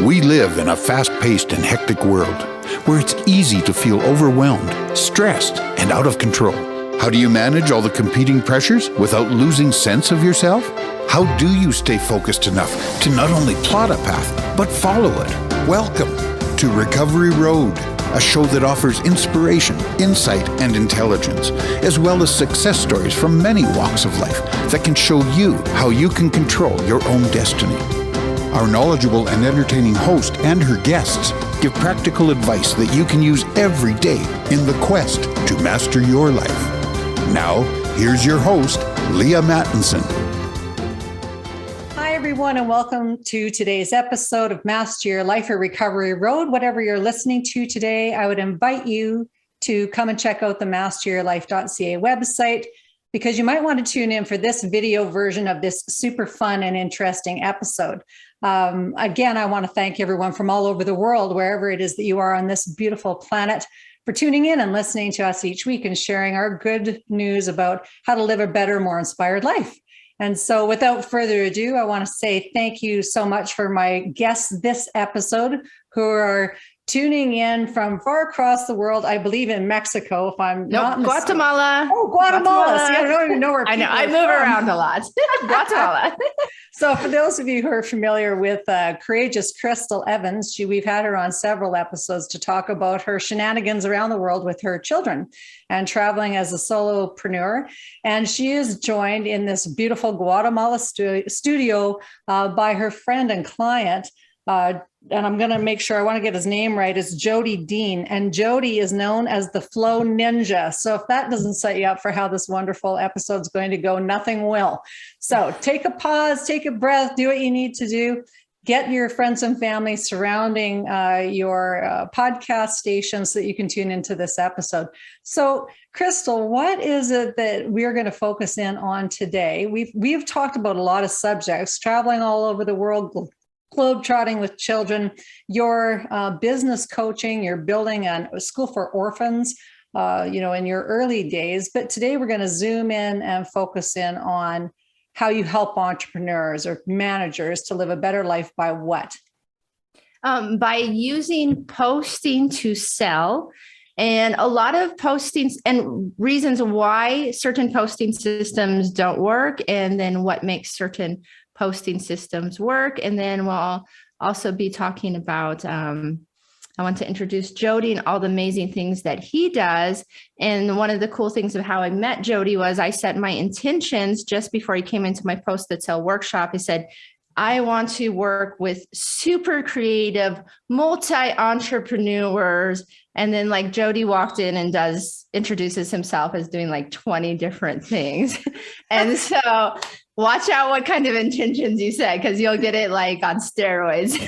We live in a fast-paced and hectic world where it's easy to feel overwhelmed, stressed, and out of control. How do you manage all the competing pressures without losing sense of yourself? How do you stay focused enough to not only plot a path, but follow it? Welcome to Recovery Road, a show that offers inspiration, insight, and intelligence, as well as success stories from many walks of life that can show you how you can control your own destiny. Our knowledgeable and entertaining host and her guests give practical advice that you can use every day in the quest to master your life. Now, here's your host, Leaha Mattinson. Hi, everyone, and welcome to today's episode of Master Your Life or Recovery Road. Whatever you're listening to today, I would invite you to come and check out the masteryourlife.ca website, because you might want to tune in for this video version of this super fun and interesting episode. Again, I want to thank everyone from all over the world, wherever it is that you are on this beautiful planet, for tuning in and listening to us each week and sharing our good news about how to live a better, more inspired life. And so without further ado, I want to say thank you so much for my guests this episode, who are tuning in from far across the world. I believe in Mexico, if I'm not mistaken. Guatemala. Oh, Guatemala. See, I don't even know where I know. I move around a lot. Guatemala. So for those of you who are familiar with courageous Crystal Evans, we've had her on several episodes to talk about her shenanigans around the world with her children and traveling as a solopreneur. And she is joined in this beautiful Guatemala studio by her friend and client, and I'm going to make sure I want to get his name right. It's Jody Deane, and Jody is known as the Flow Ninja. So if that doesn't set you up for how this wonderful episode is going to go, nothing will. So take a pause, take a breath, do what you need to do. Get your friends and family surrounding your podcast station so that you can tune into this episode. So, Crystal, what is it that we're going to focus in on today? We've talked about a lot of subjects, traveling all over the world, globetrotting with children, your business coaching, you're building a school for orphans, in your early days. But today we're going to zoom in and focus in on how you help entrepreneurs or managers to live a better life by what? By using posting to sell. And a lot of postings and reasons why certain posting systems don't work, and then what makes certain posting systems work. And then we'll also be talking about, I want to introduce Jody and all the amazing things that he does. And one of the cool things of how I met Jody was I set my intentions just before he came into my post to sell workshop. I said, I want to work with super creative, multi-entrepreneurs. And then like Jody walked in and introduces himself as doing like 20 different things. And so watch out what kind of intentions you set, because you'll get it like on steroids.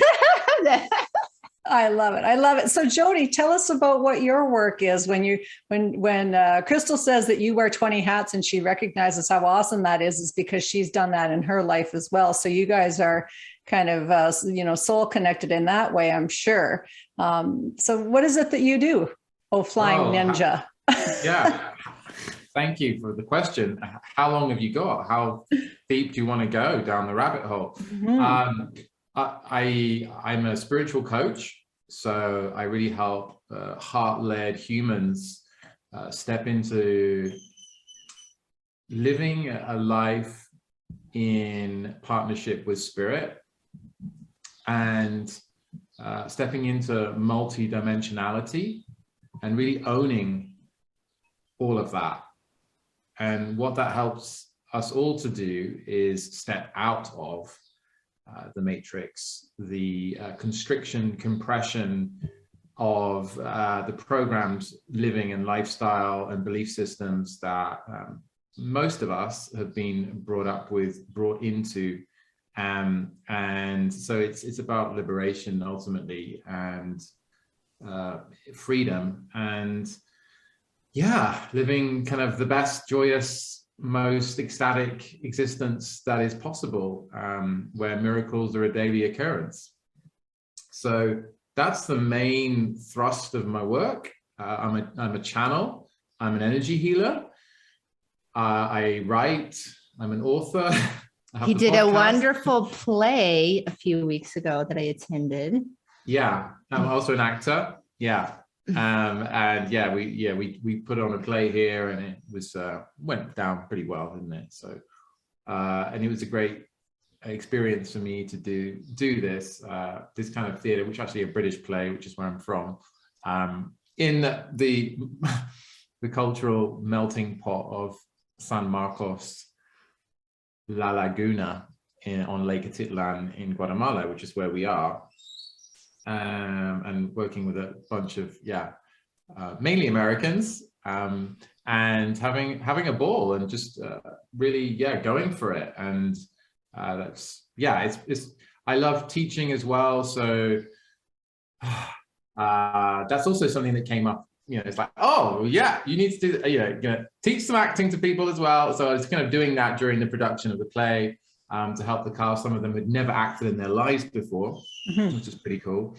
I love it. I love it. So Jody, tell us about what your work is when Crystal says that you wear 20 hats and she recognizes how awesome that is because she's done that in her life as well. So you guys are kind of, soul connected in that way, I'm sure. So what is it that you do? Oh, flying ninja. Yeah. Thank you for the question. How long have you got? How deep do you want to go down the rabbit hole? Mm-hmm. I'm a spiritual coach, so I really help heart-led humans step into living a life in partnership with spirit and stepping into multi-dimensionality and really owning all of that. And what that helps us all to do is step out of the matrix, the constriction, compression of the programmed living and lifestyle and belief systems that most of us have been brought into. And so it's about liberation ultimately, and freedom, and living kind of the best, joyous, most ecstatic existence that is possible, where miracles are a daily occurrence. So that's the main thrust of my work. I'm a channel. I'm an energy healer. I write. I'm an author. I have He the did a podcast. wonderful play a few weeks ago that I attended. Yeah, I'm also an actor. Yeah. And yeah, we put on a play here, and it was went down pretty well, didn't it? So and it was a great experience for me to do this kind of theater, which is actually a British play, which is where I'm from, in the the cultural melting pot of San Marcos, La Laguna on Lake Atitlan in Guatemala, which is where we are, and working with a bunch of mainly Americans, and having a ball and just really going for it. And it's I love teaching as well, so that's also something that came up. It's like, oh yeah, you need to do teach some acting to people as well. So I was kind of doing that during the production of the play, to help the cast. Some of them had never acted in their lives before, which is pretty cool.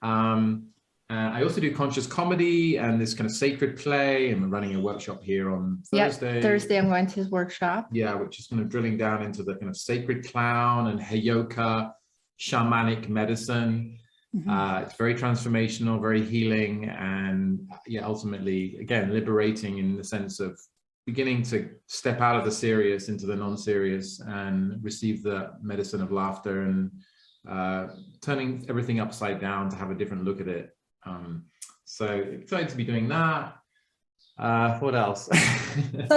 I also do conscious comedy and this kind of sacred play, and we're running a workshop here on Thursday. Thursday I'm going to his workshop. Yeah, which is kind of drilling down into the kind of sacred clown and heyoka, shamanic medicine. It's very transformational, very healing, and ultimately, again, liberating in the sense of beginning to step out of the serious into the non-serious and receive the medicine of laughter, and turning everything upside down to have a different look at it. So excited to be doing that. What else?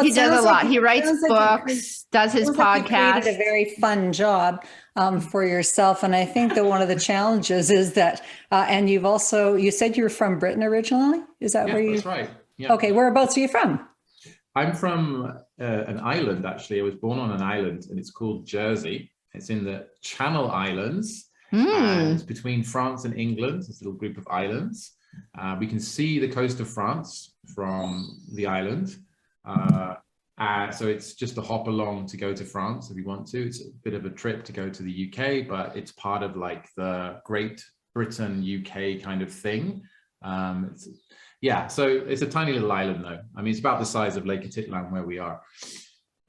He does a lot. He writes books, does his podcast. You created a very fun job for yourself. And I think that one of the challenges is that, and you said you're from Britain originally? Is that where you? That's right. Yeah. Okay, whereabouts are you from? I'm from an island, actually. I was born on an island, and it's called Jersey. It's in the Channel Islands. And it's between France and England, this little group of islands. We can see the coast of France from the island. So it's just a hop along to go to France if you want to. It's a bit of a trip to go to the UK, but it's part of like the Great Britain UK kind of thing. So it's a tiny little island though. I mean, it's about the size of Lake Atitlan where we are.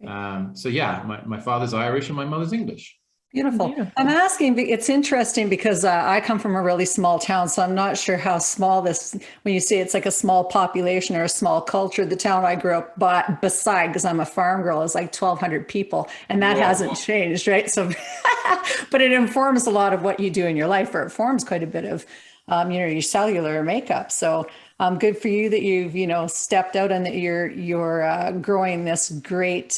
My father's Irish and my mother's English. Beautiful. I'm asking, it's interesting because I come from a really small town, so I'm not sure how small this, when you say it's like a small population or a small culture, the town I grew up beside, because I'm a farm girl, is like 1,200 people, and that hasn't changed, right? So, but it informs a lot of what you do in your life, or it forms quite a bit of, your cellular makeup. So good for you that you've, stepped out and that you're growing this great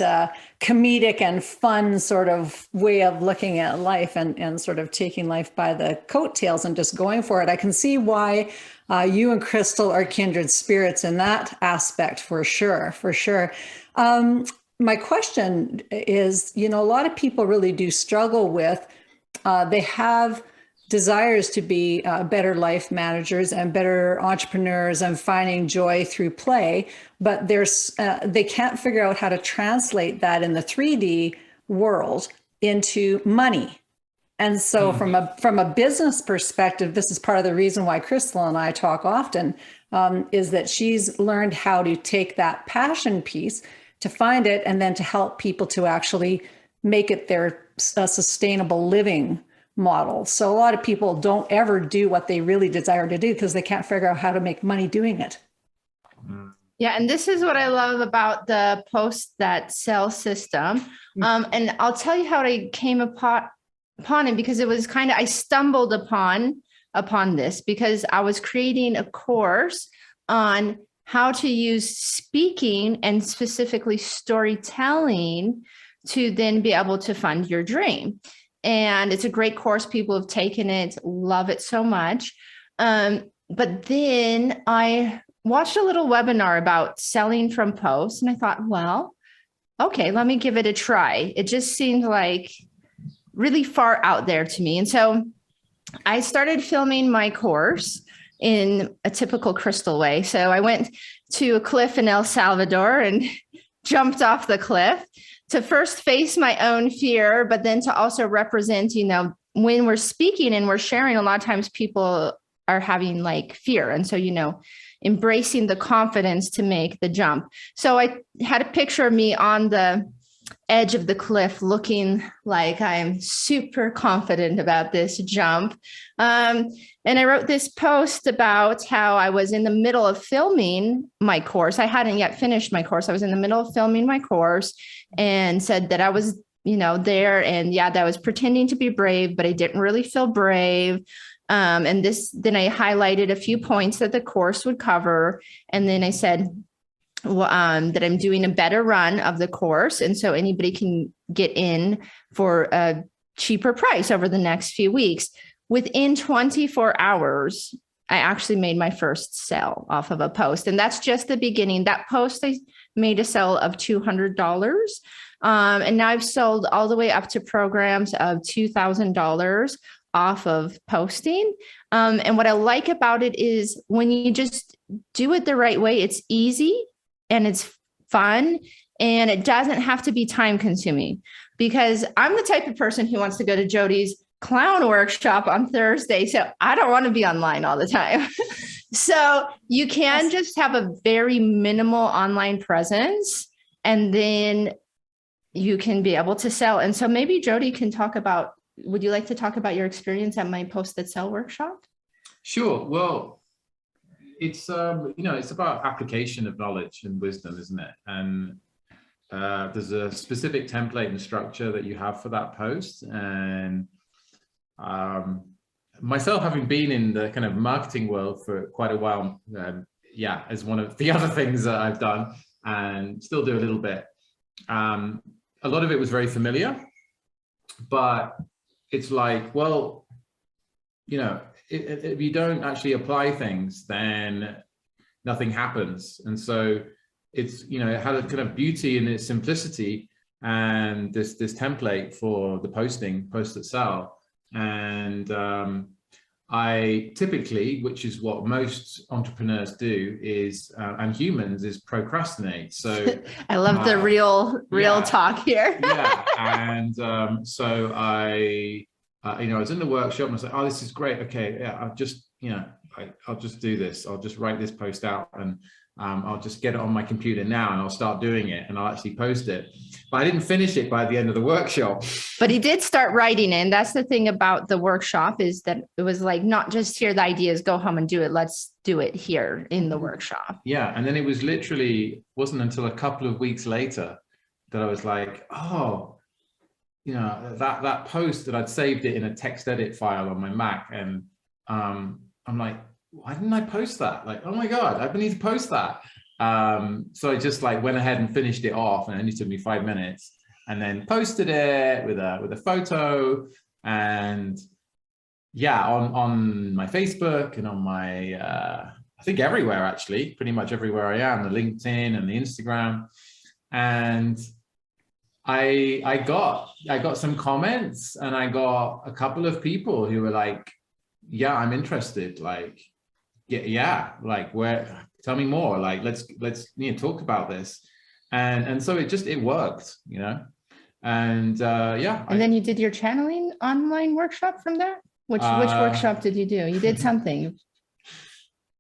comedic and fun sort of way of looking at life, and sort of taking life by the coattails and just going for it. I can see why you and Crystal are kindred spirits in that aspect, for sure. My question is, a lot of people really do struggle with, they have desires to be better life managers and better entrepreneurs and finding joy through play, but they can't figure out how to translate that in the 3D world into money. And so from a business perspective, this is part of the reason why Crystal and I talk often, is that she's learned how to take that passion piece, to find it, and then to help people to actually make it their sustainable living model. So a lot of people don't ever do what they really desire to do because they can't figure out how to make money doing it. Yeah, and this is what I love about the post that sell system. And I'll tell you how I came upon it, because it was I stumbled upon this because I was creating a course on how to use speaking and specifically storytelling to then be able to fund your dream. And it's a great course. People have taken it, love it so much. But then I watched a little webinar about selling from posts, and I thought, well, okay, let me give it a try. It just seemed like really far out there to me. And so I started filming my course in a typical Crystal way. So I went to a cliff in El Salvador and jumped off the cliff to first face my own fear, but then to also represent, when we're speaking and we're sharing, a lot of times people are having fear. And so, embracing the confidence to make the jump. So I had a picture of me on the edge of the cliff looking like I'm super confident about this jump. And I wrote this post about how I was in the middle of filming my course. I hadn't yet finished my course. I was in the middle of filming my course and said that I was, there, and that I was pretending to be brave, but I didn't really feel brave. Then I highlighted a few points that the course would cover. And then I said, that I'm doing a better run of the course. And so anybody can get in for a cheaper price over the next few weeks. Within 24 hours, I actually made my first sale off of a post. And that's just the beginning. That post, I made a sale of $200. And now I've sold all the way up to programs of $2,000 off of posting. And what I like about it is when you just do it the right way, it's easy and it's fun, and it doesn't have to be time consuming, because I'm the type of person who wants to go to Jody's clown workshop on Thursday. So I don't want to be online all the time. So you can just have a very minimal online presence, and then you can be able to sell. And so maybe Jody can would you like to talk about your experience at my Post That Sell workshop? Sure. Well, it's it's about application of knowledge and wisdom, isn't it? And there's a specific template and structure that you have for that post. And myself, having been in the kind of marketing world for quite a while, as one of the other things that I've done and still do a little bit, a lot of it was very familiar, but it's like, well, if you don't actually apply things, then nothing happens. And so it's, it had a kind of beauty in its simplicity and this template for the post that sell. And I typically, which is what most entrepreneurs do, is and humans, is procrastinate. So I love the real talk here. And so I was in the workshop and I was like, oh, this is great. Okay, I'll just, I'll just do this. I'll just write this post out, and I'll just get it on my computer now, and I'll start doing it, and I'll actually post it. But I didn't finish it by the end of the workshop. But he did start writing it. And that's the thing about the workshop, is that it was like, not just here, the ideas, go home and do it. Let's do it here in the workshop. Yeah. And then it was wasn't until a couple of weeks later that I was like, oh, that post that I'd saved it in a text edit file on my Mac. And I'm like, why didn't I post that? Like, oh my God, I need to post that. So I just went ahead and finished it off, and it only took me 5 minutes, and then posted it with a photo, and on my Facebook and on my, I think everywhere, actually, pretty much everywhere I am, the LinkedIn and the Instagram. And I got some comments, and I got a couple of people who were like, yeah, I'm interested. Like, where, tell me more. Like, let's talk about this. And so it worked, and And then you did your channeling online workshop from there? Which workshop did you do? You did something.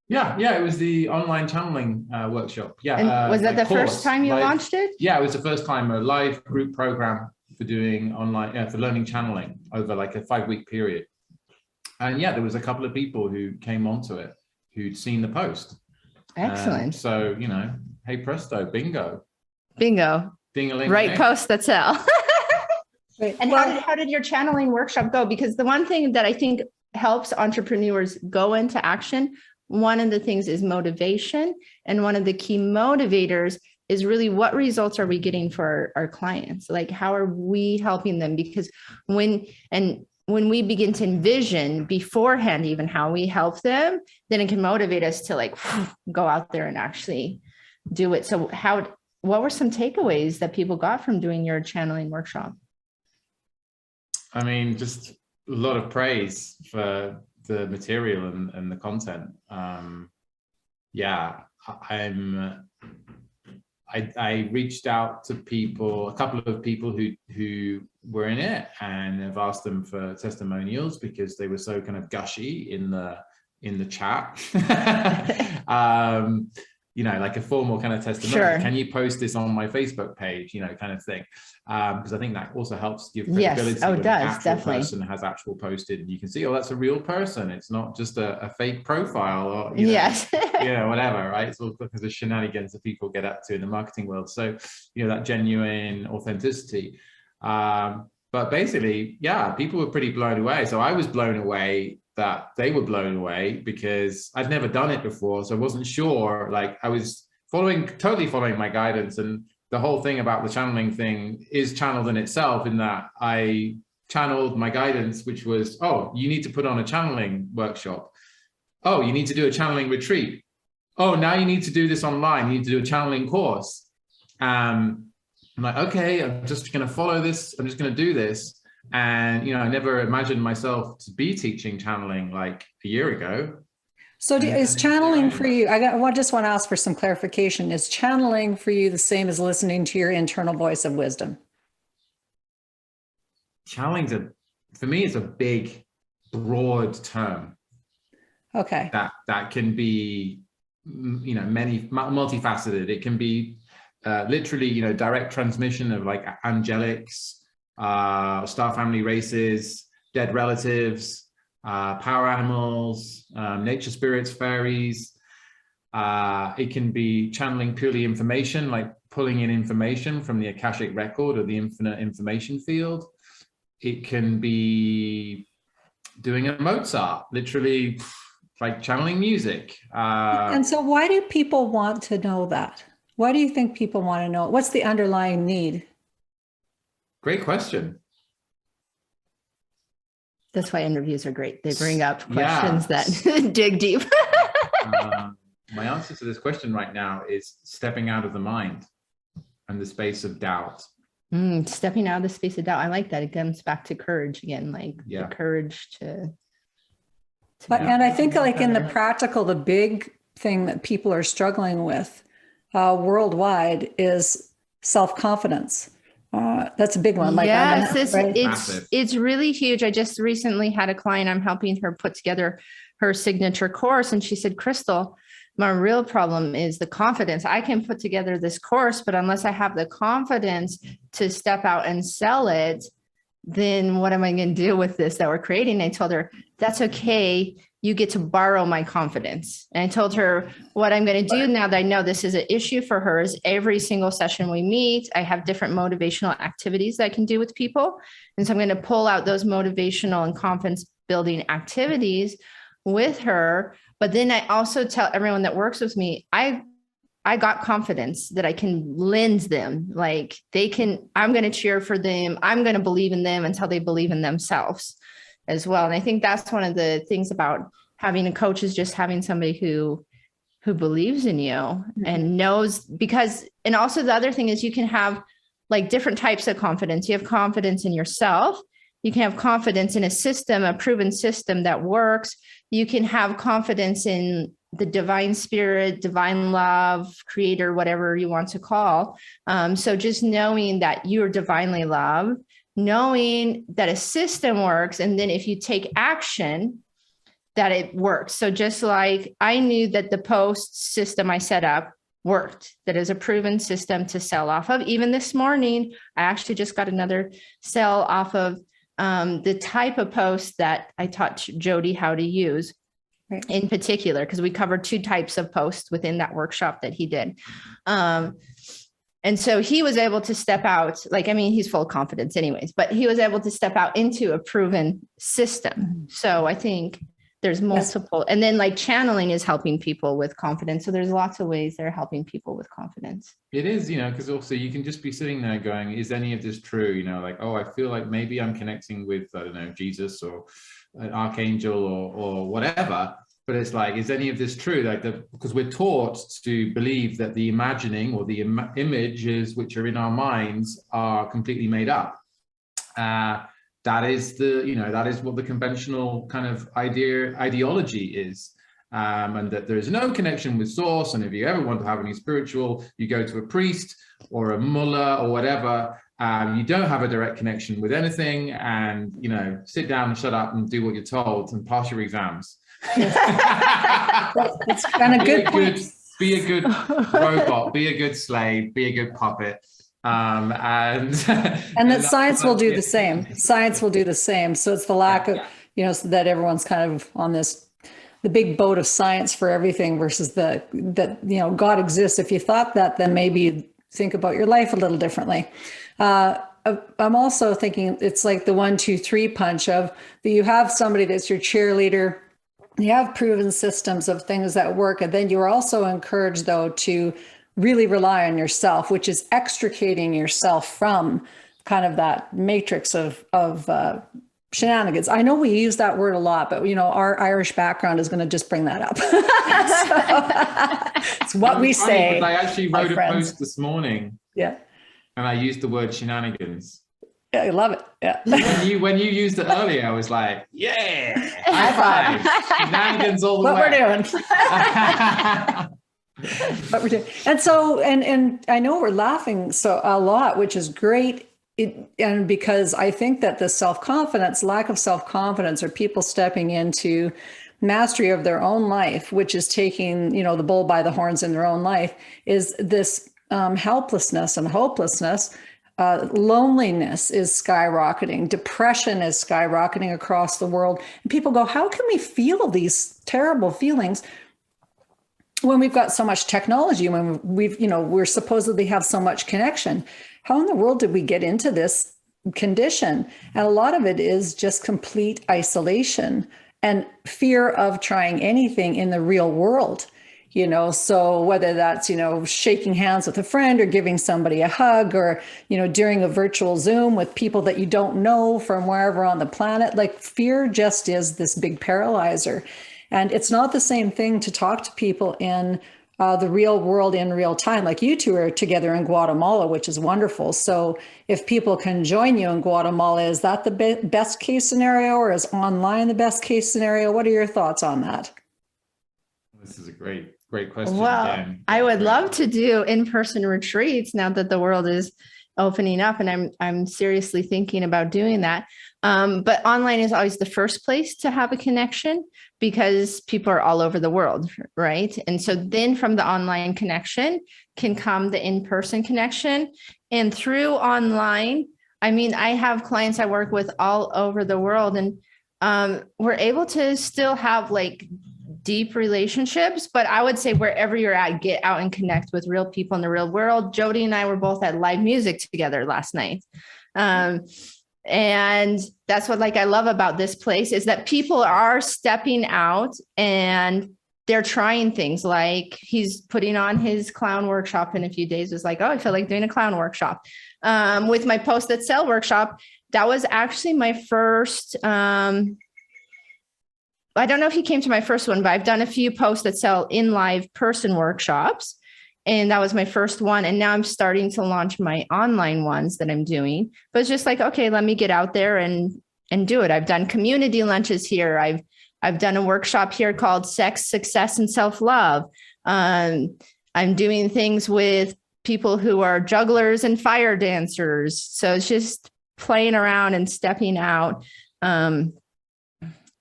Yeah, it was the online channeling workshop. Yeah. And was that the first time you launched it? Yeah, it was the first time, a live group program for doing online, for learning channeling over like a 5-week period. And there was a couple of people who came onto it who'd seen the post. Excellent. So, hey presto, bingo. Ding-a-ling. Right post that sell. And how did your channeling workshop go? Because the one thing that I think helps entrepreneurs go into action, one of the things is motivation. And one of the key motivators is really, what results are we getting for our clients? Like, how are we helping them? Because when we begin to envision beforehand even how we help them, then it can motivate us to go out there and actually do it. So what were some takeaways that people got from doing your channeling workshop? I mean, just a lot of praise for the material and the content. I reached out to a couple of people who were in it, and have asked them for testimonials because they were so kind of gushy in the chat. like a formal kind of testimonial. Sure. Can you post this on my Facebook page, kind of thing. Because I think that also helps give credibility. Yes. Oh, it when does, an actual definitely. person has actual posted, and you can see, oh, that's a real person. It's not just a fake profile or, Yes. whatever, right? It's all because of shenanigans that people get up to in the marketing world. So, that genuine authenticity. But basically, yeah, people were pretty blown away. So I was blown away that they were blown away, because I'd never done it before. So I wasn't sure, like I was totally following my guidance. And the whole thing about the channeling thing is channeled in itself, in that I channeled my guidance, which was, oh, you need to put on a channeling workshop. Oh, you need to do a channeling retreat. Oh, now you need to do this online. You need to do a channeling course. I'm like, okay, I'm just going to follow this. I'm just going to do this. And, I never imagined myself to be teaching channeling like a year ago. So is channeling for you, I just want to ask for some clarification. Is channeling for you the same as listening to your internal voice of wisdom? Channeling's for me, it's a big, broad term. Okay. That can be, many multifaceted. It can be literally, direct transmission of like angelics, star family races, dead relatives, power animals, nature spirits, fairies. It can be channeling purely information, like pulling in information from the Akashic record or the infinite information field. It can be doing a Mozart, literally like channeling music. And so why do people want to know that? Why do you think people want to know? What's the underlying need? Great question. That's why interviews are great. They bring up questions that dig deep. My answer to this question right now is stepping out of the mind and the space of doubt. Stepping out of the space of doubt. I like that. It comes back to courage again, like the courage to. And I think like in the practical, the big thing that people are struggling with worldwide is self-confidence. That's a big one. Like, yes, right? it's really huge. I just recently had a client, I'm helping her put together her signature course. And she said, Crystal, my real problem is the confidence. I can put together this course, but unless I have the confidence to step out and sell it, then what am I going to do with this that we're creating? I told her, that's okay. You get to borrow my confidence. And I told her what I'm going to do now that I know this is an issue for her is every single session we meet, I have different motivational activities that I can do with people. And so I'm going to pull out those motivational and confidence building activities with her. But then I also tell everyone that works with me, I got confidence that I can lend them, like I'm going to cheer for them. I'm going to believe in them until they believe in themselves as well. And I think that's one of the things about having a coach is just having somebody who believes in you and knows, because, and also the other thing is you can have like different types of confidence. You have confidence in yourself. You can have confidence in a system, a proven system that works. You can have confidence in the divine spirit, divine love, creator, whatever you want to call. So just knowing that you're divinely loved, knowing that a system works, and then if you take action, that it works. So just like I knew that the post system I set up worked, that is a proven system to sell off of. Even this morning, I actually just got another sell off of the type of post that I taught Jody how to use. Right. In particular, because we covered 2 types of posts within that workshop that he did. And so he was able to step out, he's full of confidence anyways, but he was able to step out into a proven system. So I think there's multiple, and then like channeling is helping people with confidence. So there's lots of ways they're helping people with confidence. It is, because also you can just be sitting there going, is any of this true? Like, oh, I feel like maybe I'm connecting with, I don't know, Jesus or an archangel or whatever. But it's like, is any of this true? Because we're taught to believe that the imagining or the images which are in our minds are completely made up. That is that is what the conventional kind of ideology is. And that there is no connection with source. And if you ever want to have any spiritual, you go to a priest or a mullah or whatever. You don't have a direct connection with anything, and sit down and shut up and do what you're told and pass your exams. It's kind of good. Be a good robot, be a good slave, be a good puppet. And that science will do the same. Science will do the same. So it's the lack of, so that everyone's kind of on the big boat of science for everything versus that, God exists. If you thought that, then maybe think about your life a little differently. I'm also thinking it's like the 1, 2, 3 punch of that you have somebody that's your cheerleader. You have proven systems of things that work. And then you're also encouraged, though, to really rely on yourself, which is extricating yourself from kind of that matrix of shenanigans. I know we use that word a lot, but our Irish background is going to just bring that up. So, it's what we say. I actually wrote a post this morning. Yeah. And I used the word shenanigans. Yeah, I love it. Yeah. When you used it earlier, I was like, yeah, high five. Shenanigans all the way. What we're doing. And so, and I know we're laughing so a lot, which is great. And because I think that the self-confidence, lack of self-confidence, or people stepping into mastery of their own life, which is taking, the bull by the horns in their own life, is this helplessness and hopelessness. Loneliness is skyrocketing. Depression is skyrocketing across the world. And people go, how can we feel these terrible feelings when we've got so much technology, when we're supposedly have so much connection? How in the world did we get into this condition? And a lot of it is just complete isolation and fear of trying anything in the real world. So whether that's, shaking hands with a friend or giving somebody a hug or, during a virtual Zoom with people that you don't know from wherever on the planet, like fear just is this big paralyzer. And it's not the same thing to talk to people in the real world in real time. Like you two are together in Guatemala, which is wonderful. So if people can join you in Guatemala, is that the best case scenario, or is online the best case scenario? What are your thoughts on that? This is a great question. Well, again. I would love to do in-person retreats now that the world is opening up, and I'm seriously thinking about doing that. But online is always the first place to have a connection because people are all over the world, right? And so then from the online connection can come the in-person connection. And through online, I have clients I work with all over the world, and we're able to still have like deep relationships, but I would say wherever you're at, get out and connect with real people in the real world. Jody and I were both at live music together last night. And that's what I love about this place is that people are stepping out and they're trying things. Like he's putting on his clown workshop in a few days. It's like, oh, I feel like doing a clown workshop. With my Post That Sell workshop, that was actually my first, I don't know if he came to my first one, but I've done a few Post That Sell in live person workshops. And that was my first one. And now I'm starting to launch my online ones that I'm doing. But it's just like, okay, let me get out there and do it. I've done community lunches here. I've done a workshop here called Sex, Success, and Self-Love. I'm doing things with people who are jugglers and fire dancers. So it's just playing around and stepping out.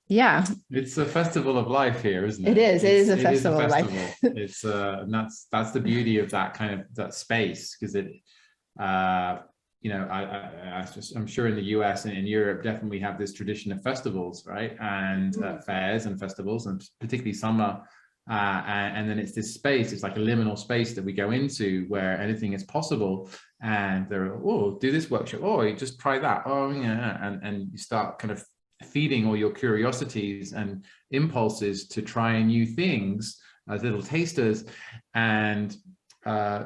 Yeah, it's a festival of life here, isn't it? It is a festival of life. It's and that's the beauty of that kind of that space, because it I'm sure in the US and in Europe definitely have this tradition of festivals, right? And fairs and festivals, and particularly summer. And then it's this space, it's like a liminal space that we go into where anything is possible. And they're, oh, do this workshop. Oh, you just try that. Oh, yeah. And you start kind of feeding all your curiosities and impulses to try new things as little tasters. And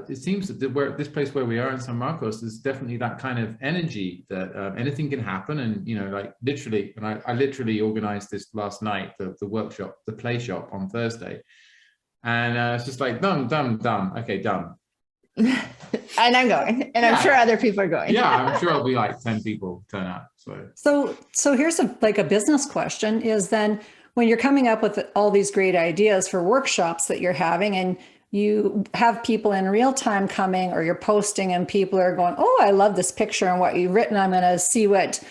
it seems that this place where we are in San Marcos, there's definitely that kind of energy that anything can happen. And, like literally, and I literally organized this last night, the workshop, the play shop on Thursday. And it's just like, done. Okay, done. And I'm going, and I'm sure other people are going. Yeah, I'm sure it'll be like 10 people turn up. So here's a business question is then when you're coming up with all these great ideas for workshops that you're having, and you have people in real time coming, or you're posting and people are going, oh, I love this picture and what you've written. I'm going to see what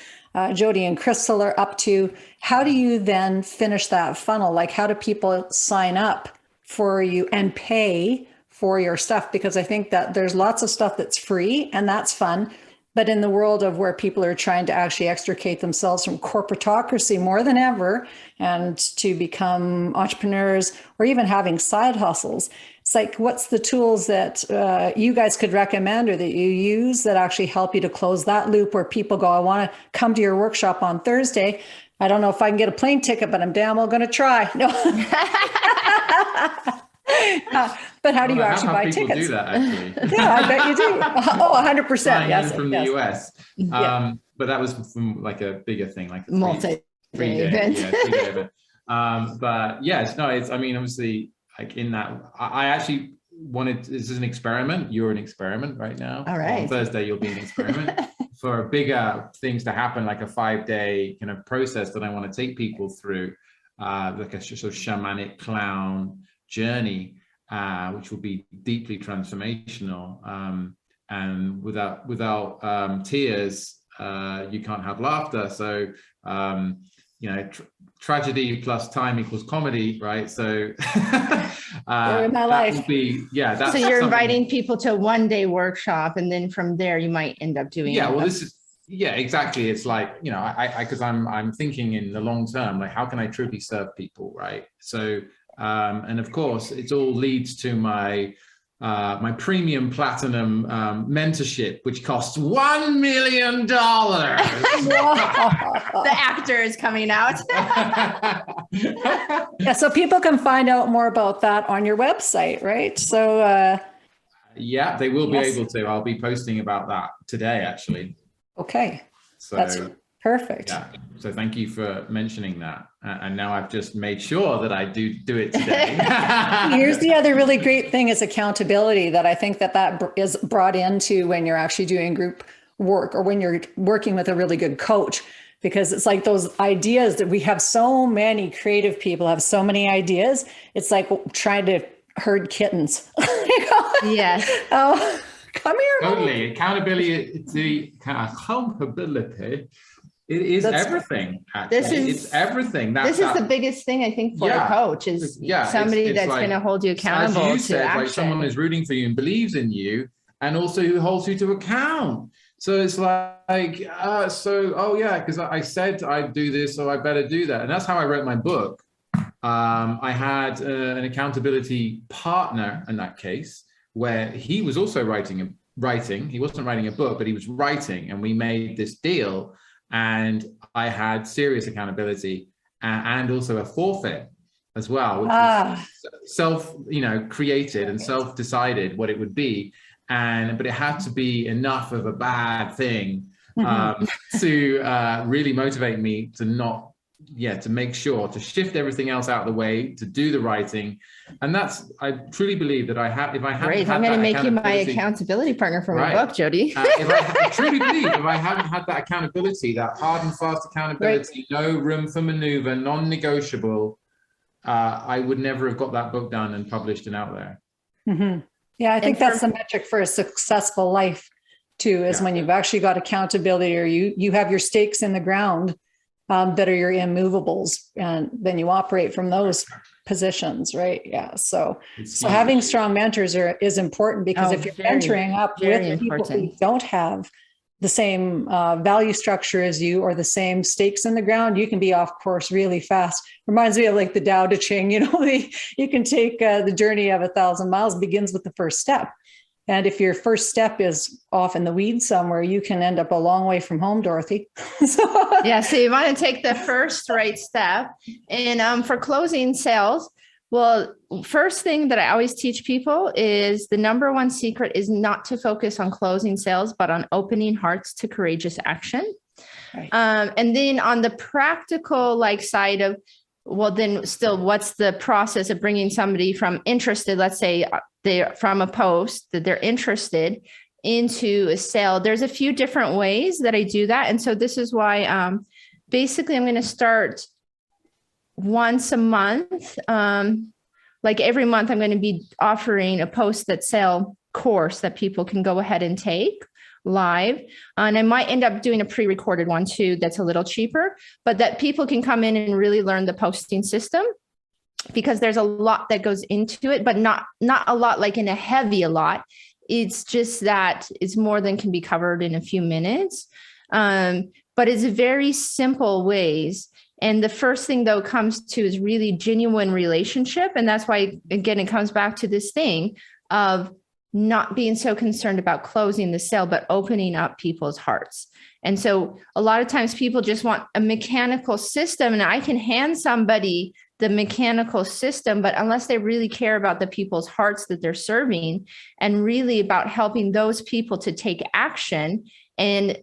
Jody and Crystal are up to. How do you then finish that funnel? Like, how do people sign up for you and pay for your stuff, because I think that there's lots of stuff that's free and that's fun. But in the world of where people are trying to actually extricate themselves from corporatocracy more than ever and to become entrepreneurs or even having side hustles, it's like, what's the tools that you guys could recommend or that you use that actually help you to close that loop where people go, I want to come to your workshop on Thursday. I don't know if I can get a plane ticket, but I'm damn well going to try. No. But how do you actually buy people tickets? Do that actually? Yeah, I bet you do. Oh, 100%. Yes. From the US. Yeah. But that was from like a bigger thing, like a Multi-day event. Yeah, 3-day event. But yes, no, it's, I mean, obviously, like in that, I actually wanted, this is an experiment. You're an experiment right now. All right. On Thursday, you'll be an experiment for bigger things to happen, like a 5-day kind of process that I want to take people through, like a sort of shamanic clown journey, which will be deeply transformational. And without tears, you can't have laughter. So, tragedy plus time equals comedy, right? So in my life. Will be, that's so you're inviting people to a 1-day workshop, and then from there you might end up doing exactly. It's like, because I'm thinking in the long term, like, how can I truly serve people, right? So and of course it all leads to my my premium platinum mentorship, which costs $1 million. The actor is coming out. Yeah, so people can find out more about that on your website, right? So yeah, they will be able to. I'll be posting about that today, actually. Okay, so that's perfect. Yeah, so thank you for mentioning that. And now I've just made sure that I do it today. Here's the other really great thing is accountability, that I think that is brought into when you're actually doing group work or when you're working with a really good coach, because it's like those ideas that we have, so many creative people have so many ideas. It's like trying to herd kittens. Yes. Oh, come here. Totally. Accountability. It is everything. Actually. It's everything. This is the biggest thing, I think, for a coach is somebody that's going to hold you accountable. As you to said, action. like someone who's rooting for you and believes in you, and also who holds you to account. So it's because I said I'd do this, so I better do that. And that's how I wrote my book. I had an accountability partner in that case, where he was also writing. He wasn't writing a book, but he was writing, and we made this deal. And I had serious accountability and also a forfeit as well, which was created and self-decided what it would be. But it had to be enough of a bad thing to really motivate me to to make sure to shift everything else out of the way, to do the writing. And I truly believe that if I haven't I'm going to make you my accountability partner for my book, Jody. I truly believe if I haven't had that accountability, that hard and fast accountability, no room for maneuver, non-negotiable, I would never have got that book done and published and out there. Mm-hmm. Yeah, I think that's the metric for a successful life too, is when you've actually got accountability, or you have your stakes in the ground that are your immovables, and then you operate from those positions, right? Yeah. So having strong mentors is important, because if you're mentoring up with people who don't have the same value structure as you or the same stakes in the ground, you can be off course really fast. Reminds me of like the Tao Te Ching, you can take the journey of 1,000 miles begins with the first step. And if your first step is off in the weeds somewhere, you can end up a long way from home, Dorothy. So you want to take the first right step. And for closing sales, well, first thing that I always teach people is the number one secret is not to focus on closing sales, but on opening hearts to courageous action. Right. And then on the practical side of, well, then still, what's the process of bringing somebody from interested, let's say they're from a post that they're interested into a sale? There's a few different ways that I do that. And so this is why basically I'm going to start once a month. Every month I'm going to be offering a post that sale course that people can go ahead and take live. And I might end up doing a pre-recorded one too, that's a little cheaper, but that people can come in and really learn the posting system. because there's a lot that goes into it, but not a lot like in a heavy a lot. It's just that it's more than can be covered in a few minutes. But it's very simple ways. And the first thing, though, comes to is really genuine relationship. And that's why, again, it comes back to this thing of not being so concerned about closing the sale, but opening up people's hearts. And so a lot of times people just want a mechanical system, and I can hand somebody the mechanical system, but unless they really care about the people's hearts that they're serving and really about helping those people to take action, and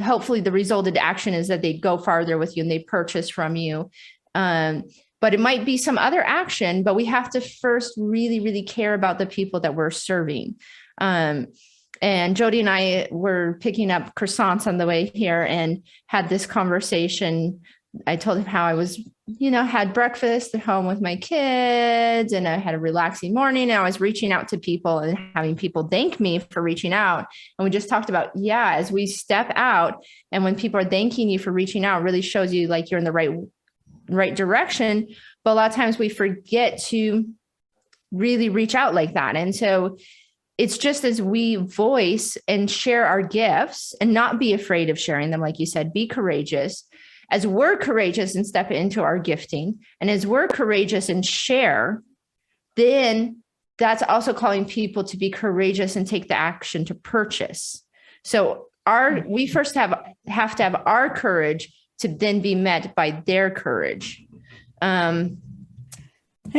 hopefully the resulted action is that they go farther with you and they purchase from you. But it might be some other action, but we have to first really, really care about the people that we're serving. And Jody and I were picking up croissants on the way here and had this conversation. I told him how I was, had breakfast at home with my kids, and I had a relaxing morning, and I was reaching out to people and having people thank me for reaching out. And we just talked about, as we step out and when people are thanking you for reaching out, it really shows you like you're in the right direction. But a lot of times we forget to really reach out like that. And so it's just as we voice and share our gifts and not be afraid of sharing them, like you said, be courageous. As we're courageous and step into our gifting, and as we're courageous and share, then that's also calling people to be courageous and take the action to purchase. So we first have to have our courage to then be met by their courage. And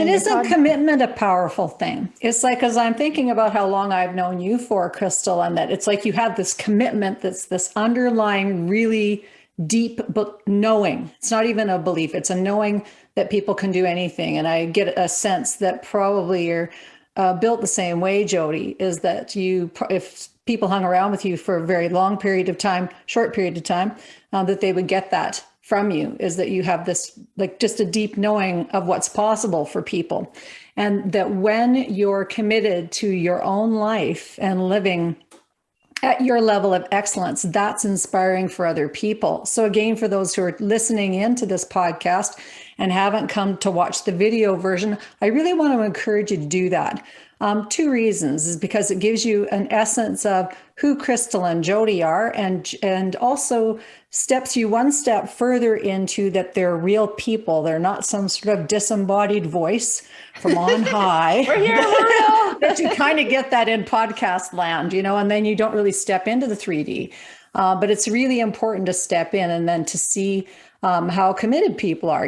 isn't commitment a powerful thing? It's like, as I'm thinking about how long I've known you for, Crystal, and that it's like you have this commitment that's this underlying, really deep knowing. It's not even a belief. It's a knowing that people can do anything. And I get a sense that probably you're built the same way, Jody, is that if people hung around with you for a very long period of time, short period of time, that they would get that from you, is that you have this, like, just a deep knowing of what's possible for people. And that when you're committed to your own life and living at your level of excellence, that's inspiring for other people. So again, for those who are listening into this podcast and haven't come to watch the video version, I really want to encourage you to do that. 2 reasons is because it gives you an essence of who Crystal and Jody are, and also steps you one step further into that they're real people. They're not some sort of disembodied voice from on high. We're here, we're real. That you kind of get that in podcast land, and then you don't really step into the 3D. But it's really important to step in and then to see how committed people are.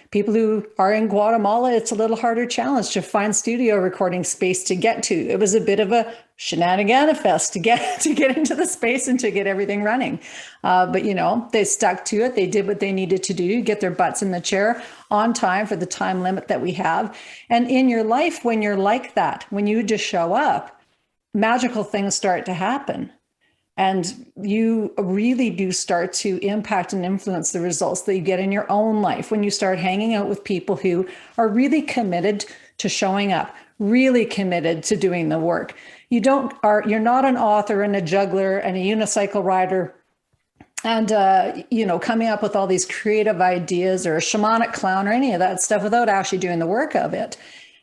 People who are in Guatemala, it's a little harder challenge to find studio recording space to get to. It was a bit of a shenanigan fest to get into the space and to get everything running. But they stuck to it. They did what they needed to do, get their butts in the chair on time for the time limit that we have. And in your life, when you're like that, when you just show up, magical things start to happen. And you really do start to impact and influence the results that you get in your own life when you start hanging out with people who are really committed to showing up, really committed to doing the work. You're not an author and a juggler and a unicycle rider and, coming up with all these creative ideas or a shamanic clown or any of that stuff without actually doing the work of it.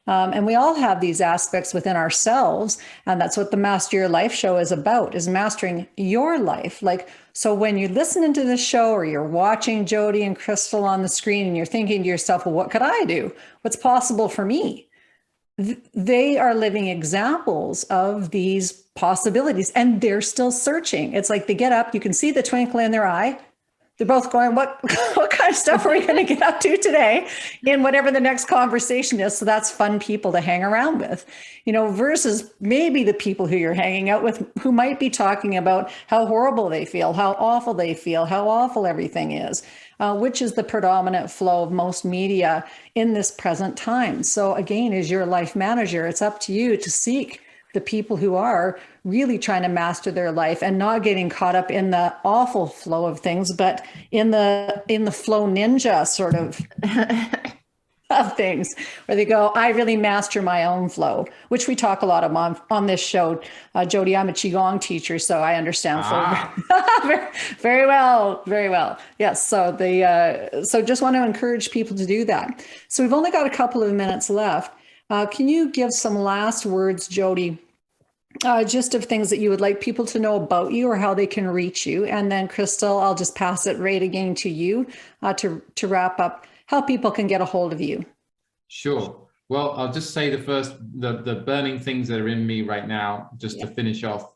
And we all have these aspects within ourselves. And that's what the Master Your Life show is about, is mastering your life. So when you listen into this show or you're watching Jody and Crystal on the screen and you're thinking to yourself, well, what could I do? What's possible for me? They are living examples of these possibilities, and they're still searching. It's like they get up, you can see the twinkle in their eye. They're both going, what kind of stuff are we going to get up to today in whatever the next conversation is? So that's fun people to hang around with, versus maybe the people who you're hanging out with who might be talking about how horrible they feel, how awful they feel, how awful everything is, which is the predominant flow of most media in this present time. So again, as your life manager, it's up to you to seek the people who are really trying to master their life and not getting caught up in the awful flow of things, but in the flow ninja sort of of things, where they go, I really master my own flow, which we talk a lot on this show. Jody, I'm a Qigong teacher, so I understand flow very, very well, very well. Yes. So so just want to encourage people to do that. So we've only got a couple of minutes left. Can you give some last words, Jody, just of things that you would like people to know about you or how they can reach you? And then Crystal, I'll just pass it right again to you to wrap up how people can get a hold of you. Sure. Well, I'll just say the burning things that are in me right now, just to finish off,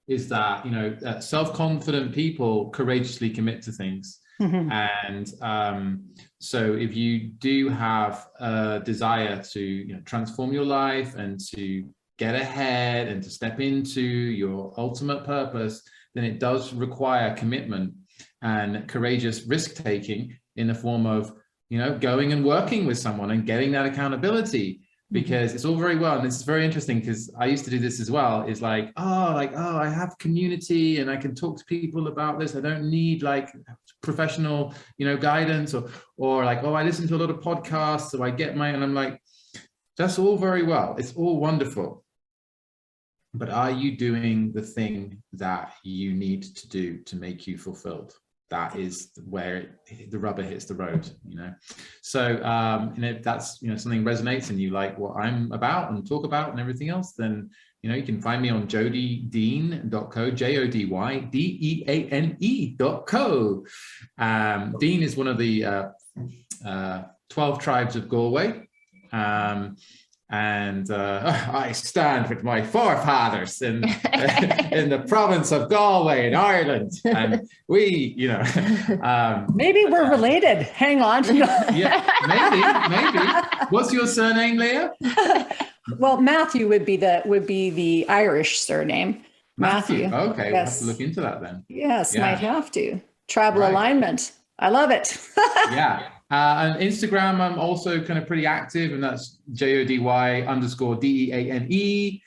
is that, self-confident people courageously commit to things. Mm-hmm. And so if you do have a desire to transform your life and to get ahead and to step into your ultimate purpose, then it does require commitment and courageous risk-taking in the form of, going and working with someone and getting that accountability, because it's all very well. And it's very interesting because I used to do this as well. Is like, I have community and I can talk to people about this. I don't need like professional, guidance or like, I listen to a lot of podcasts, so I get and I'm like, that's all very well. It's all wonderful. But are you doing the thing that you need to do to make you fulfilled? That is where the rubber hits the road, So, if that's, something resonates and you like what I'm about and talk about and everything else, then, you can find me on jodydeane.co, JODYDEANE.co. Deane is one of the 12 tribes of Galway. And I stand with my forefathers in the province of Galway in Ireland, and we, maybe we're related. Hang on. Yeah, maybe. What's your surname, Leah? Well, Matthew would be the Irish surname. Matthew. Okay, yes. We'll have to look into that then. Yes, might have to. Tribal alignment. I love it. Yeah. And Instagram, I'm also kind of pretty active, and that's JODY_DEANE.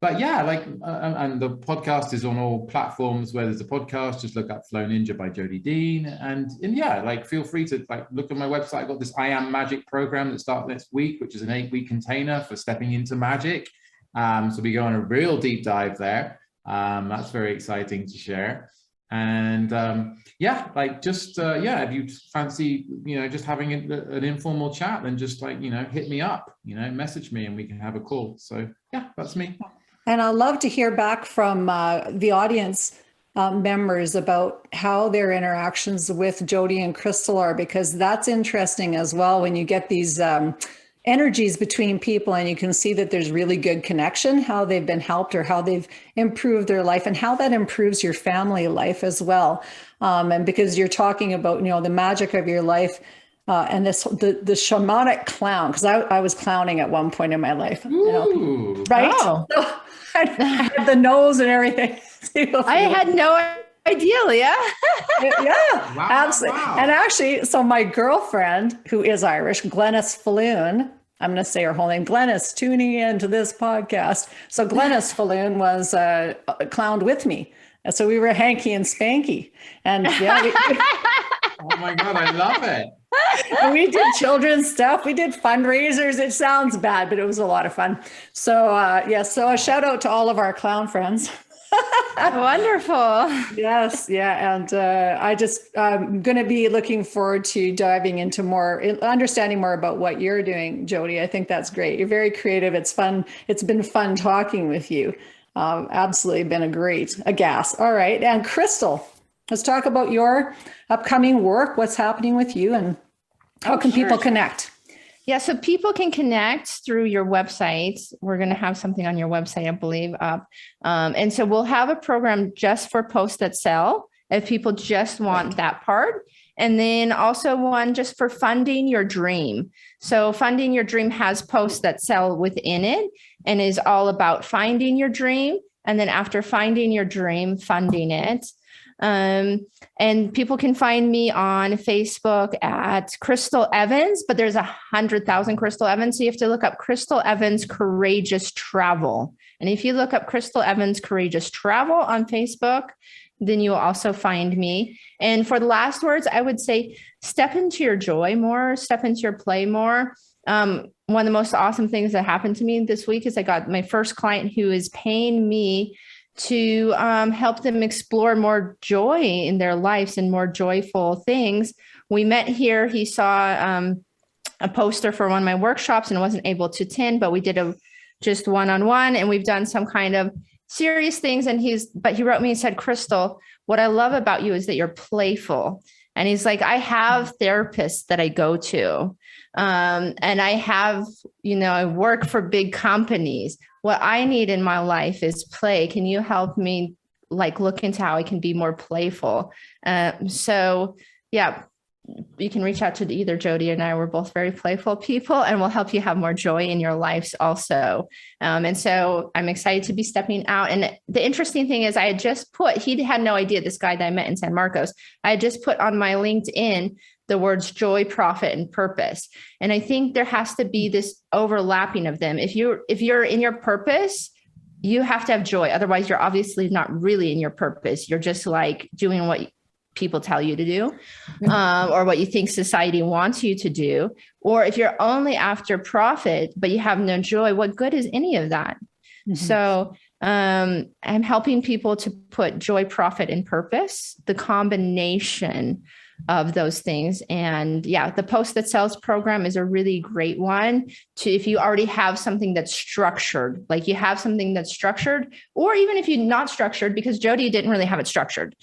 But yeah, and the podcast is on all platforms where there's a podcast. Just look up Flow Ninja by Jody Deane. And yeah, feel free to look at my website. I've got this I Am Magic program that starts next week, which is an 8-week container for stepping into magic. So we go on a real deep dive there. That's very exciting to share. And if you fancy, just having an informal chat, then just hit me up, message me and we can have a call. So yeah, that's me. And I'd love to hear back from the audience members about how their interactions with Jody and Crystal are, because that's interesting as well. When you get these energies between people and you can see that there's really good connection, how they've been helped or how they've improved their life and how that improves your family life as well. And because you're talking about, the magic of your life and the shamanic clown, because I was clowning at one point in my life, Ooh, right? Wow. So I had the nose and everything. I had no idea, Leah. Yeah, Wow, absolutely. wow. And actually, so my girlfriend, who is Irish, Glenys Falloon, I'm going to say her whole name, Glenys, tuning into this podcast. So Glenys Falloon was clowned with me. And so we were hanky and spanky. And yeah, Oh my God, I love it. we did children's stuff. We did fundraisers. It sounds bad, but it was a lot of fun. So so a shout out to all of our clown friends. Wonderful. Yes. Yeah. And I'm going to be looking forward to diving into understanding more about what you're doing, Jody. I think that's great. You're very creative. It's fun. It's been fun talking with you. Absolutely been a gas. All right. And Crystal, let's talk about your upcoming work. What's happening with you and how can people connect? Yeah, so people can connect through your website. We're going to have something on your website, I believe, up. And so we'll have a program just for posts that sell, if people just want that part. And then also one just for funding your dream. So funding your dream has posts that sell within it and is all about finding your dream. And then after finding your dream, funding it. And people can find me on Facebook at Crystal Evans, but there's 100,000 Crystal Evans. So you have to look up Crystal Evans Courageous Travel. And if you look up Crystal Evans Courageous Travel on Facebook, then you will also find me. And for the last words, I would say step into your joy more, step into your play more. One of the most awesome things that happened to me this week is I got my first client who is paying me to help them explore more joy in their lives and more joyful things. We met here. He saw a poster for one of my workshops and wasn't able to attend, but we did just one-on-one, and we've done some kind of serious things. And he wrote me and said, Crystal, what I love about you is that you're playful. And he's like, I have therapists that I go to. And I have, I work for big companies. What I need in my life is play. Can you help me look into how I can be more playful? So yeah, you can reach out to either Jody and I. We're both very playful people, and we'll help you have more joy in your lives also. And so I'm excited to be stepping out. And the interesting thing is he had no idea, this guy that I met in San Marcos, I had just put on my LinkedIn the words joy, profit, and purpose. And I think there has to be this overlapping of them. If you're in your purpose, you have to have joy. Otherwise, you're obviously not really in your purpose. You're just doing what people tell you to do, or what you think society wants you to do. Or if you're only after profit, but you have no joy, what good is any of that? Mm-hmm. So I'm helping people to put joy, profit, and purpose, the combination of those things. And yeah, the Post That Sells program is a really great one if you already have something that's structured, or even if you're not structured, because Jody didn't really have it structured.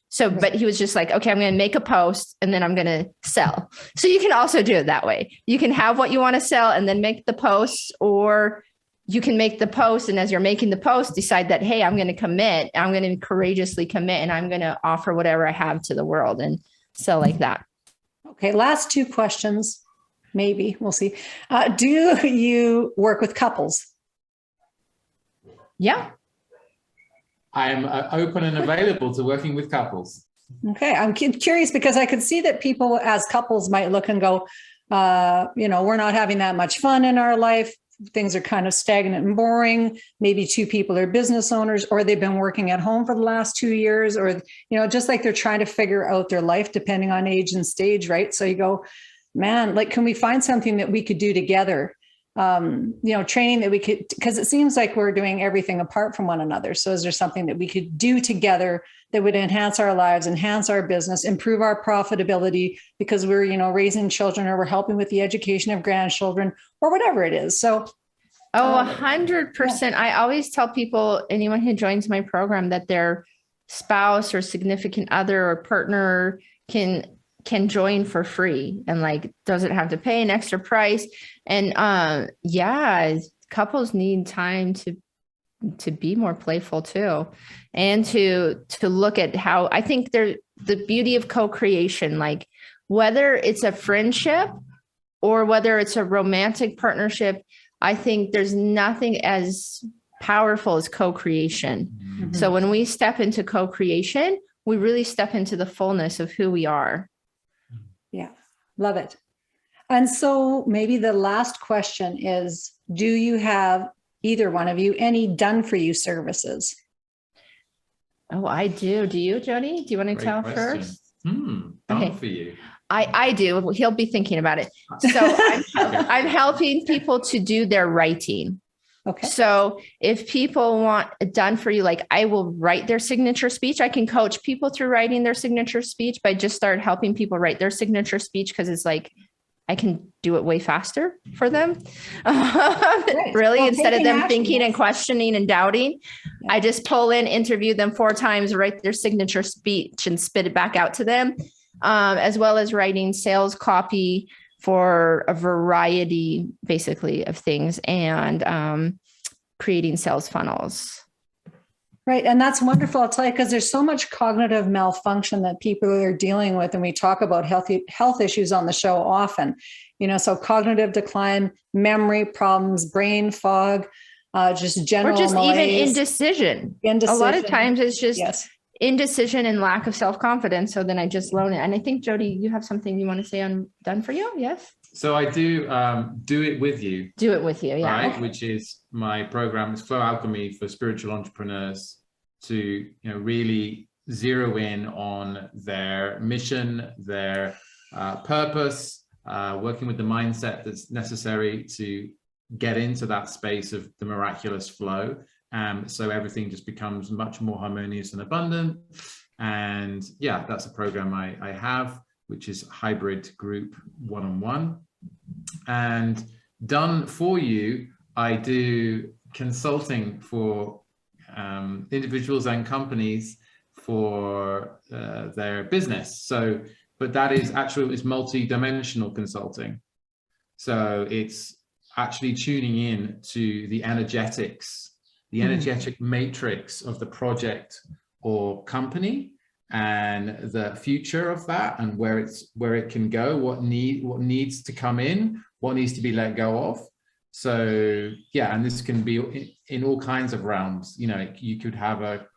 So, but he was just like, okay, I'm going to make a post and then I'm going to sell. So you can also do it that way. You can have what you want to sell and then make the posts, or you can make the post. And as you're making the post, decide that, hey, I'm going to commit. I'm going to courageously commit, and I'm going to offer whatever I have to the world and sell like that. Okay. Last two questions. Maybe we'll see. Do you work with couples? Yeah. I'm open and available to working with couples. Okay. I'm curious because I could see that people as couples might look and go, we're not having that much fun in our life. Things are kind of stagnant and boring. Maybe two people are business owners, or they've been working at home for the last 2 years, or, just like they're trying to figure out their life depending on age and stage, right? So you go, man, can we find something that we could do together? Training that we could, because it seems like we're doing everything apart from one another. So is there something that we could do together that would enhance our lives, enhance our business, improve our profitability because we're, raising children, or we're helping with the education of grandchildren, or whatever it is. So. 100%. Yeah. I always tell people, anyone who joins my program, that their spouse or significant other or partner can join for free and doesn't have to pay an extra price. And couples need time to be more playful too, and to look at how, I think the beauty of co-creation, whether it's a friendship or whether it's a romantic partnership, I think there's nothing as powerful as co-creation. Mm-hmm. So when we step into co-creation, we really step into the fullness of who we are. Yeah, love it. And so maybe the last question is, do you have, either one of you, any done-for-you services? Oh, I do. Do you, Jody? Do you want to tell first? Done for you. I do. He'll be thinking about it. So I'm helping people to do their writing. Okay. So if people want it done for you, I will write their signature speech. I can coach people through writing their signature speech, but I just started helping people write their signature speech because it's I can do it way faster for them. Really, well, instead of them thinking and questioning and doubting, I just pull in, interview them 4 times, write their signature speech and spit it back out to them, as well as writing sales copy for a variety, basically, of things, and creating sales funnels. Right. And that's wonderful. I'll tell you, because there's so much cognitive malfunction that people are dealing with. And we talk about health issues on the show often, so cognitive decline, memory problems, brain fog, just general malaise. Even indecision. A lot of times it's just indecision and lack of self-confidence. So then I just loan it. And I think, Jody, you have something you want to say on Done For You? Yes. So I do it with you. Do it with you, yeah. Right, which is my program. It's Flow Alchemy for spiritual entrepreneurs to really zero in on their mission, their purpose, working with the mindset that's necessary to get into that space of the miraculous flow. So everything just becomes much more harmonious and abundant. And yeah, that's a program I have, which is hybrid group one-on-one. And done for you, I do consulting for individuals and companies for their business. So, but that is actually, it's multi-dimensional consulting. So it's actually tuning in to the energetics, the energetic matrix of the project or company, and the future of that, and where it can go, what needs to come in, what needs to be let go of. So yeah, and this can be in all kinds of realms. You know, you could have a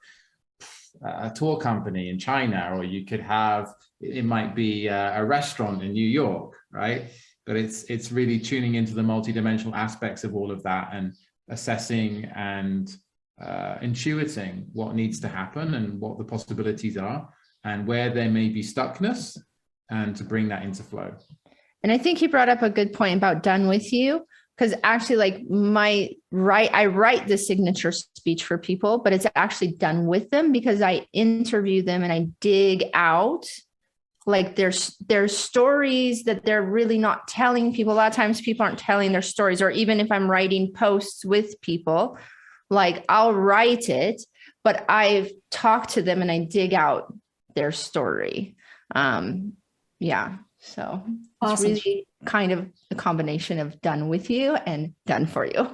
tour company in China, or you could have, it might be a restaurant in New York, right? But it's really tuning into the multidimensional aspects of all of that, and assessing and intuiting what needs to happen and what the possibilities are, and where there may be stuckness, and to bring that into flow. And I think he brought up a good point about done with you, because actually, like I write the signature speech for people, but it's actually done with them, because I interview them and I dig out like there's stories that they're really not telling people. A lot of times people aren't telling their stories, or even if I'm writing posts with people, like I'll write it, but I've talked to them and I dig out their story. Yeah. So Awesome. It's really kind of a combination of done with you and done for you.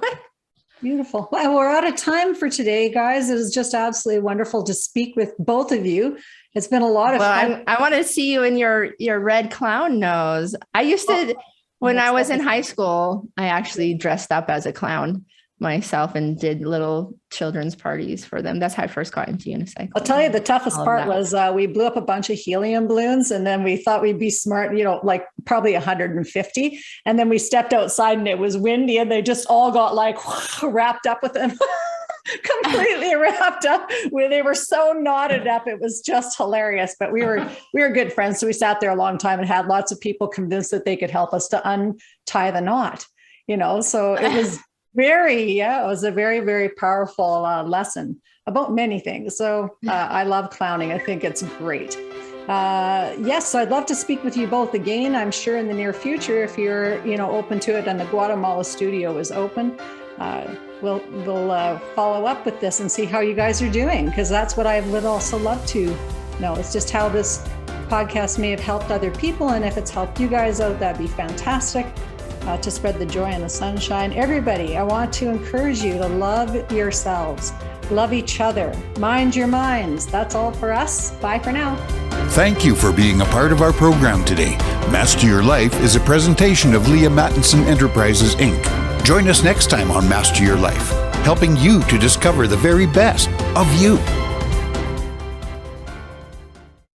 Beautiful. Well, we're out of time for today, guys. It was just absolutely wonderful to speak with both of you. It's been a lot of fun. I want to see you in your red clown nose. I used to, when I was in high school, I actually dressed up as a clown myself and did little children's parties for them. That's how I first got into unicycling. I'll tell you, the toughest part was we blew up a bunch of helium balloons, and then we thought we'd be smart, like probably 150. And then we stepped outside and it was windy, and they just all got like wrapped up with them. Completely wrapped up, where they were so knotted up. It was just hilarious. But we were good friends. So we sat there a long time and had lots of people convinced that they could help us to untie the knot, so it was it was a very, very powerful lesson about many things. So I love clowning. I think it's great. Yes, so I'd love to speak with you both again. I'm sure in the near future, if you're, open to it, and the Guatemala studio is open, we'll follow up with this and see how you guys are doing, because that's what I would also love to know. It's just how this podcast may have helped other people. And if it's helped you guys out, that'd be fantastic. To spread the joy and the sunshine. Everybody, I want to encourage you to love yourselves, love each other, mind your minds. That's all for us. Bye for now. Thank you for being a part of our program today. Master Your Life is a presentation of Leaha Mattinson Enterprises, Inc. Join us next time on Master Your Life, helping you to discover the very best of you.